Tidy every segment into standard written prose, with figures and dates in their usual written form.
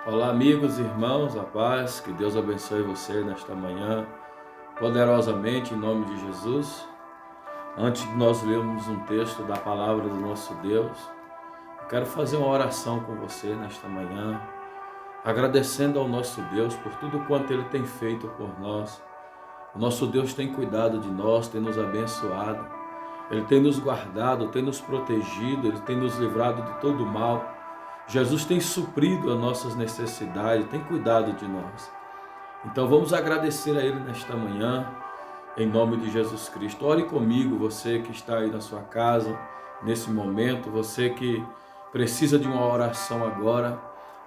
Olá, amigos e irmãos, a paz, que Deus abençoe você nesta manhã, poderosamente, em nome de Jesus. Antes de nós lermos um texto da palavra do nosso Deus, eu quero fazer uma oração com você nesta manhã, agradecendo ao nosso Deus por tudo quanto Ele tem feito por nós. O nosso Deus tem cuidado de nós, tem nos abençoado, Ele tem nos guardado, tem nos protegido, Ele tem nos livrado de todo o mal. Jesus tem suprido as nossas necessidades, tem cuidado de nós. Então vamos agradecer a Ele nesta manhã, em nome de Jesus Cristo. Ore comigo, você que está aí na sua casa, nesse momento, você que precisa de uma oração agora.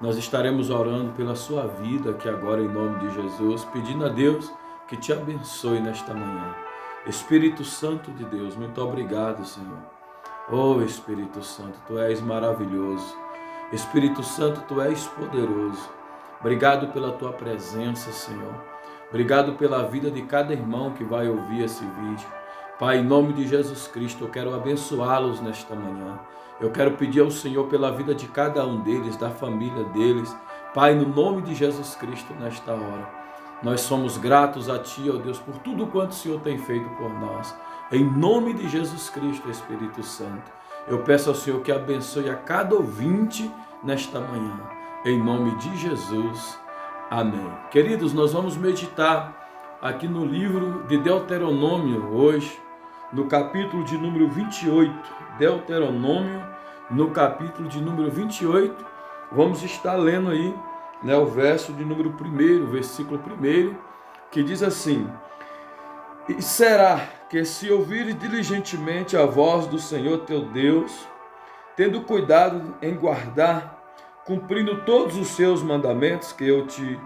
Nós estaremos orando pela sua vida aqui agora, em nome de Jesus, pedindo a Deus que te abençoe nesta manhã. Espírito Santo de Deus, muito obrigado, Senhor. Oh, Espírito Santo, Tu és maravilhoso. Espírito Santo, Tu és poderoso. Obrigado pela Tua presença, Senhor. Obrigado pela vida de cada irmão que vai ouvir esse vídeo. Pai, em nome de Jesus Cristo, eu quero abençoá-los nesta manhã. Eu quero pedir ao Senhor pela vida de cada um deles, da família deles. Pai, no nome de Jesus Cristo, nesta hora, nós somos gratos a Ti, ó Deus, por tudo quanto o Senhor tem feito por nós. Em nome de Jesus Cristo, Espírito Santo, eu peço ao Senhor que abençoe a cada ouvinte nesta manhã. Em nome de Jesus. Amém. Queridos, nós vamos meditar aqui no livro de Deuteronômio hoje, no capítulo de número 28. Deuteronômio, no capítulo de número 28. Vamos estar lendo aí, o verso de número 1, versículo 1, que diz assim: E será que se ouvires diligentemente a voz do Senhor teu Deus, tendo cuidado em guardar, cumprindo todos os seus mandamentos que eu te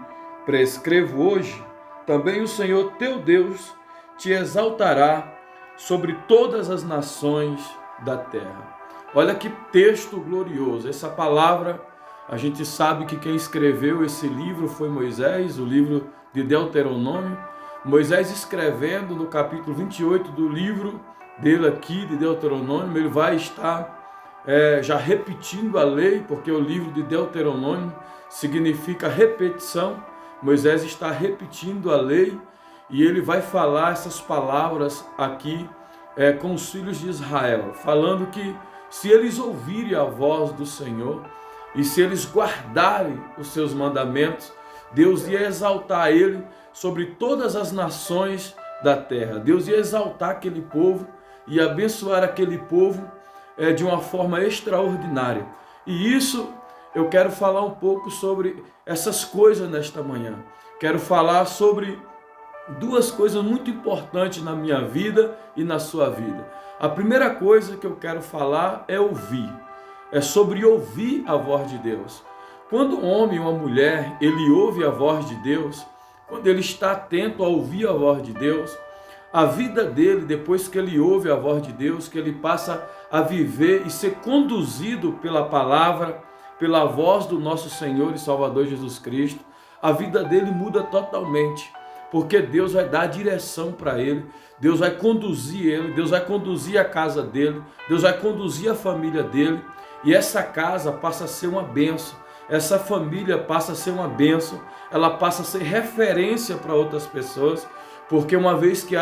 prescrevo hoje, também o Senhor teu Deus te exaltará sobre todas as nações da terra. Olha que texto glorioso. Essa palavra, a gente sabe que quem escreveu esse livro foi Moisés, o livro de Deuteronômio. Moisés escrevendo no capítulo 28 do livro dele aqui, de Deuteronômio, ele vai estar já repetindo a lei, porque o livro de Deuteronômio significa repetição. Moisés está repetindo a lei e ele vai falar essas palavras aqui com os filhos de Israel, falando que se eles ouvirem a voz do Senhor e se eles guardarem os seus mandamentos, Deus ia exaltar ele sobre todas as nações da terra. Deus ia exaltar aquele povo e abençoar aquele povo de uma forma extraordinária. E isso eu quero falar um pouco sobre essas coisas nesta manhã. Quero falar sobre duas coisas muito importantes na minha vida e na sua vida. A primeira coisa que eu quero falar é ouvir. É sobre ouvir a voz de Deus. Quando um homem ou uma mulher, ele ouve a voz de Deus, quando ele está atento a ouvir a voz de Deus, a vida dele, depois que ele ouve a voz de Deus, que ele passa a viver e ser conduzido pela palavra, pela voz do nosso Senhor e Salvador Jesus Cristo, a vida dele muda totalmente, porque Deus vai dar direção para ele, Deus vai conduzir ele, Deus vai conduzir a casa dele, Deus vai conduzir a família dele, e essa casa passa a ser uma bênção, essa família passa a ser uma bênção, ela passa a ser referência para outras pessoas, porque uma vez que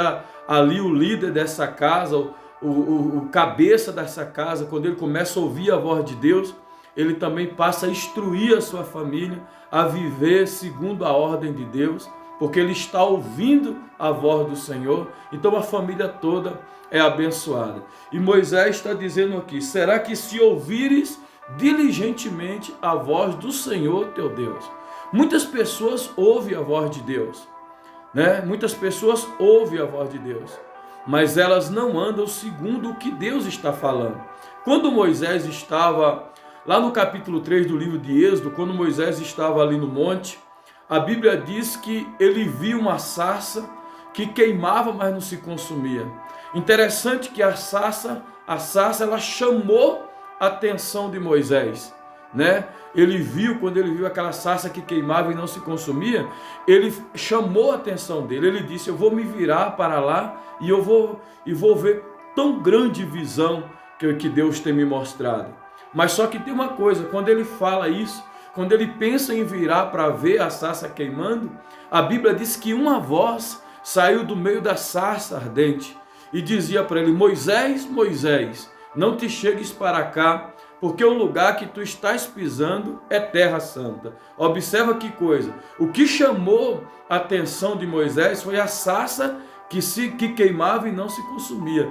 ali o líder dessa casa, o cabeça dessa casa, quando ele começa a ouvir a voz de Deus, ele também passa a instruir a sua família a viver segundo a ordem de Deus, porque ele está ouvindo a voz do Senhor, então a família toda é abençoada. E Moisés está dizendo aqui: será que se ouvires diligentemente a voz do Senhor teu Deus? Muitas pessoas ouvem a voz de Deus, Muitas pessoas ouvem a voz de Deus, mas elas não andam segundo o que Deus está falando. Quando Moisés estava lá no capítulo 3 do livro de Êxodo, quando Moisés estava ali no monte, a Bíblia diz que ele viu uma sarça que queimava, mas não se consumia. Interessante que a sarça ela chamou a atenção de Moisés, quando ele viu aquela sarça que queimava e não se consumia, ele chamou a atenção dele. Ele disse: eu vou me virar para lá e eu vou ver tão grande visão que Deus tem me mostrado. Mas só que tem uma coisa, quando ele fala isso, quando ele pensa em virar para ver a sarça queimando, a Bíblia diz que uma voz saiu do meio da sarça ardente e dizia para ele: Moisés, Moisés, não te chegues para cá, porque o lugar que tu estás pisando é terra santa. Observa que coisa, o que chamou a atenção de Moisés foi a sarça que queimava e não se consumia.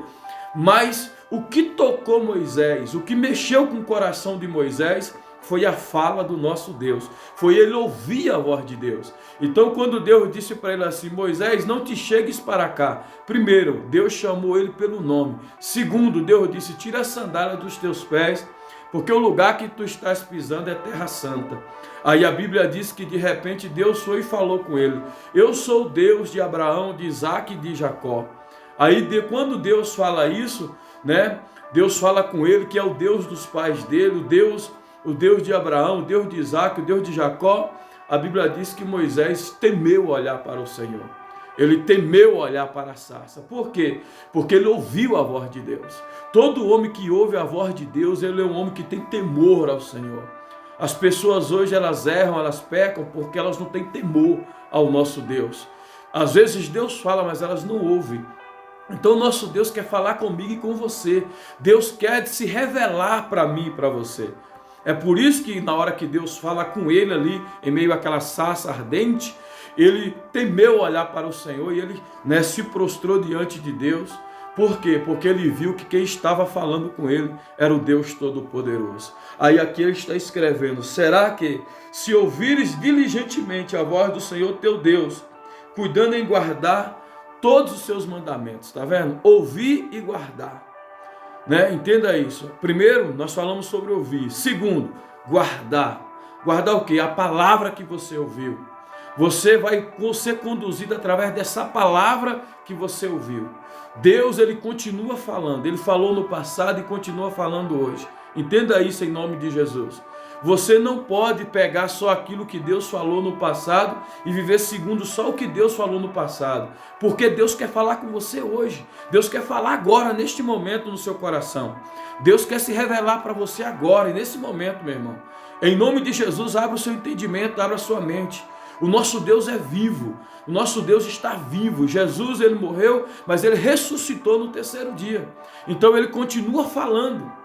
Mas o que tocou Moisés, o que mexeu com o coração de Moisés, foi a fala do nosso Deus, foi ele ouvir a voz de Deus. Então quando Deus disse para ele assim: Moisés, não te chegues para cá. Primeiro, Deus chamou ele pelo nome. Segundo, Deus disse: tira a sandália dos teus pés, porque o lugar que tu estás pisando é terra santa. Aí a Bíblia diz que de repente Deus foi e falou com ele: eu sou o Deus de Abraão, de Isaac e de Jacó. Aí quando Deus fala isso, né? Deus fala com ele que é o Deus dos pais dele, o Deus de Abraão, o Deus de Isaac, o Deus de Jacó. A Bíblia diz que Moisés temeu olhar para o Senhor. Ele temeu olhar para a sarça. Por quê? Porque ele ouviu a voz de Deus. Todo homem que ouve a voz de Deus, ele é um homem que tem temor ao Senhor. As pessoas hoje, elas erram, elas pecam porque elas não têm temor ao nosso Deus. Às vezes Deus fala, mas elas não ouvem. Então nosso Deus quer falar comigo e com você. Deus quer se revelar para mim e para você. É por isso que na hora que Deus fala com ele ali, em meio àquela sarça ardente, ele temeu olhar para o Senhor e ele, se prostrou diante de Deus. Por quê? Porque ele viu que quem estava falando com ele era o Deus Todo-Poderoso. Aí aqui ele está escrevendo: será que, se ouvires diligentemente a voz do Senhor teu Deus, cuidando em guardar todos os seus mandamentos, está vendo? Ouvir e guardar. Entenda isso. Primeiro, nós falamos sobre ouvir. Segundo, guardar. Guardar o quê? A palavra que você ouviu. Você vai ser conduzido através dessa palavra que você ouviu. Deus, ele continua falando. Ele falou no passado e continua falando hoje. Entenda isso em nome de Jesus. Você não pode pegar só aquilo que Deus falou no passado e viver segundo só o que Deus falou no passado. Porque Deus quer falar com você hoje. Deus quer falar agora, neste momento, no seu coração. Deus quer se revelar para você agora e nesse momento, meu irmão. Em nome de Jesus, abra o seu entendimento, abra a sua mente. O nosso Deus é vivo. O nosso Deus está vivo. Jesus, ele morreu, mas ele ressuscitou no terceiro dia. Então ele continua falando.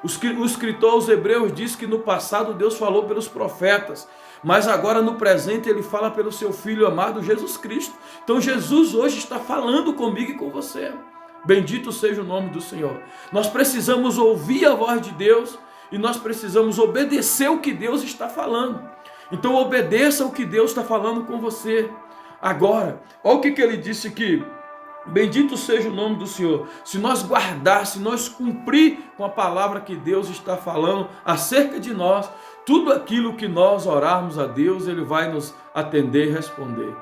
O escritor aos Hebreus diz que no passado Deus falou pelos profetas, mas agora no presente ele fala pelo seu Filho amado Jesus Cristo. Então Jesus hoje está falando comigo e com você. Bendito seja o nome do Senhor. Nós precisamos ouvir a voz de Deus e nós precisamos obedecer o que Deus está falando. Então obedeça o que Deus está falando com você agora. Olha o que ele disse aqui. Bendito seja o nome do Senhor. Se nós guardar, se nós cumprir com a palavra que Deus está falando acerca de nós, tudo aquilo que nós orarmos a Deus, ele vai nos atender e responder.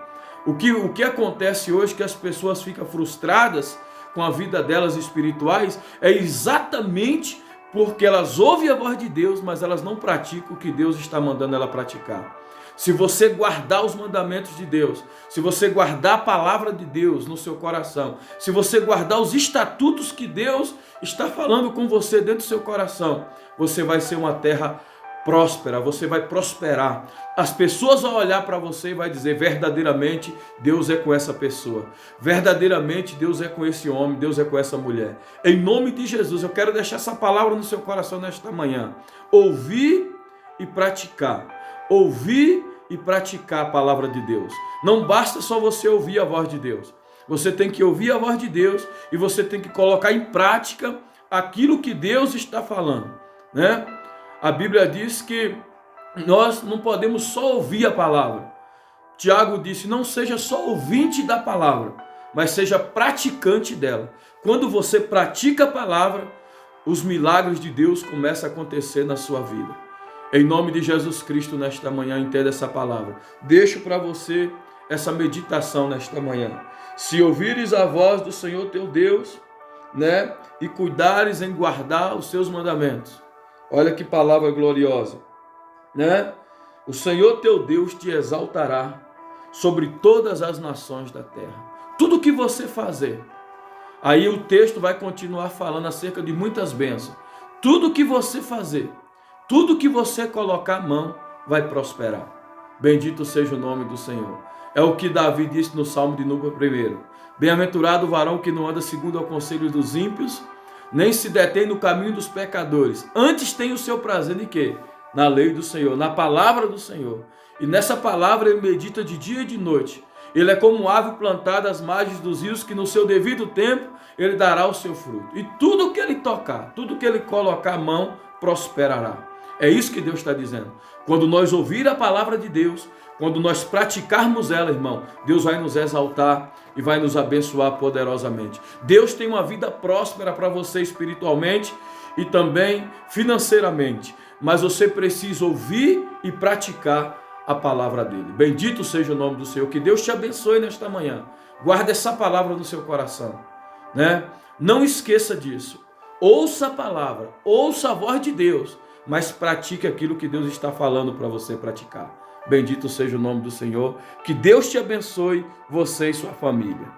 O que acontece hoje, que as pessoas ficam frustradas com a vida delas espirituais, é exatamente porque elas ouvem a voz de Deus, mas elas não praticam o que Deus está mandando ela praticar. Se você guardar os mandamentos de Deus, se você guardar a palavra de Deus no seu coração, se você guardar os estatutos que Deus está falando com você dentro do seu coração, você vai ser uma terra próspera, você vai prosperar. As pessoas vão olhar para você e vai dizer: verdadeiramente Deus é com essa pessoa, verdadeiramente Deus é com esse homem, Deus é com essa mulher. Em nome de Jesus, eu quero deixar essa palavra no seu coração nesta manhã. Ouvir e praticar. Ouvir e praticar a palavra de Deus. Não basta só você ouvir a voz de Deus. Você tem que ouvir a voz de Deus e você tem que colocar em prática aquilo que Deus está falando, A Bíblia diz que nós não podemos só ouvir a palavra. Tiago disse: não seja só ouvinte da palavra, mas seja praticante dela. Quando você pratica a palavra, os milagres de Deus começam a acontecer na sua vida. Em nome de Jesus Cristo, nesta manhã, entenda essa palavra. Deixo para você essa meditação nesta manhã. Se ouvires a voz do Senhor teu Deus, e cuidares em guardar os seus mandamentos. Olha que palavra gloriosa, O Senhor teu Deus te exaltará sobre todas as nações da terra. Tudo que você fazer. Aí o texto vai continuar falando acerca de muitas bênçãos. Tudo que você fazer, tudo que você colocar a mão, vai prosperar. Bendito seja o nome do Senhor. É o que Davi disse no Salmo de número 1. Bem-aventurado o varão que não anda segundo o conselho dos ímpios, nem se detém no caminho dos pecadores. Antes tem o seu prazer em quê? Na lei do Senhor, na palavra do Senhor. E nessa palavra ele medita de dia e de noite. Ele é como ave plantada às margens dos rios, que no seu devido tempo ele dará o seu fruto. E tudo que ele tocar, tudo que ele colocar a mão, prosperará. É isso que Deus está dizendo. Quando nós ouvir a palavra de Deus, quando nós praticarmos ela, irmão, Deus vai nos exaltar e vai nos abençoar poderosamente. Deus tem uma vida próspera para você espiritualmente e também financeiramente. Mas você precisa ouvir e praticar a palavra dele. Bendito seja o nome do Senhor. Que Deus te abençoe nesta manhã. Guarda essa palavra no seu coração, né? Não esqueça disso. Ouça a palavra, ouça a voz de Deus, mas pratique aquilo que Deus está falando para você praticar. Bendito seja o nome do Senhor. Que Deus te abençoe, você e sua família.